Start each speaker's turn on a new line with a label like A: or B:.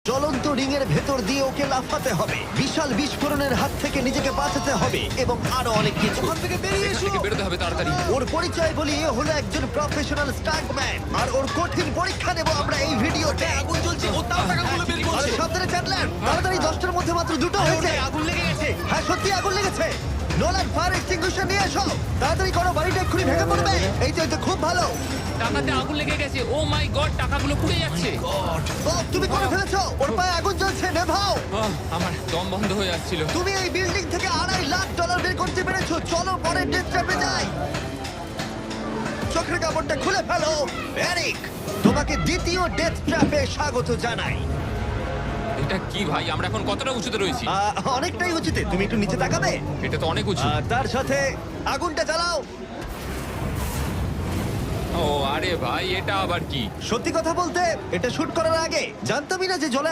A: জ্বলন্ত রিং এর ভেতর দিয়ে ওকে লাফাতে হবে, বিশাল বিস্ফোরণের হাত থেকে নিজেকে বাঁচাতে হবে এবং আরো অনেক কিছু।
B: ওখান থেকে বেরিয়ে
C: এখান
B: এসো।
C: থেকে বেরোতে হবে তাড়াতাড়ি।
A: ওর পরিচয় বলি এ হলো একজন প্রফেশনাল স্টান্টম্যান, আর ওর কঠিন পরীক্ষা নেব আমরা এই ভিডিওতে।
B: আগুন জ্বলছে, ও তাও টাকাগুলো বের
A: আরে
B: করছে।
A: সাবধানে চ্যান্ডলার, তাড়াতাড়ি 10টার মধ্যে মাত্র দুটো হয়েছে।
B: আগুন লেগে গেছে।
A: হ্যাঁ সত্যি আগুন লেগেছে। নোলান ফায়ার এক্সটিংগুইশার নিয়ে এসো, তাড়াতাড়ি করো, বাড়িটা এক্ষুনি ভেঙে পড়বে। এই তো, এই তো, খুব ভালো।
C: টাকাতে আগুন লেগে গেছে। ও মাই গড, টাকাগুলো পুড়ে যাচ্ছে।
A: ও তুমি করে ফেলেছো, ওর পায়ে আগুন জ্বলছে, নেভাও।
C: আমার দম বন্ধ হয়ে যাচ্ছিল।
A: তুমি এই বিল্ডিং থেকে $2.5 লাখ বের করতে পেরেছো। চলো পরের ডেথ ট্র্যাপে যাই। চোখের কাপড়টা খুলে ফেলো। এরিক, তোমাকে দ্বিতীয় ডেথ ট্র্যাপে স্বাগত জানাই।
C: এটা কি ভাই, আমরা এখন কতটা উঁচুতে রয়েছি?
A: অনেকটাই উচিত, তুমি একটু নিচে তাকাবে।
C: এটা তো অনেক উঁচু।
A: তার সাথে আগুনটা জ্বালাও।
C: ও আরে ভাই, এটা আবার কি?
A: সত্যি কথা বলতে এটা শুট করার আগে জানতামই না যে জলে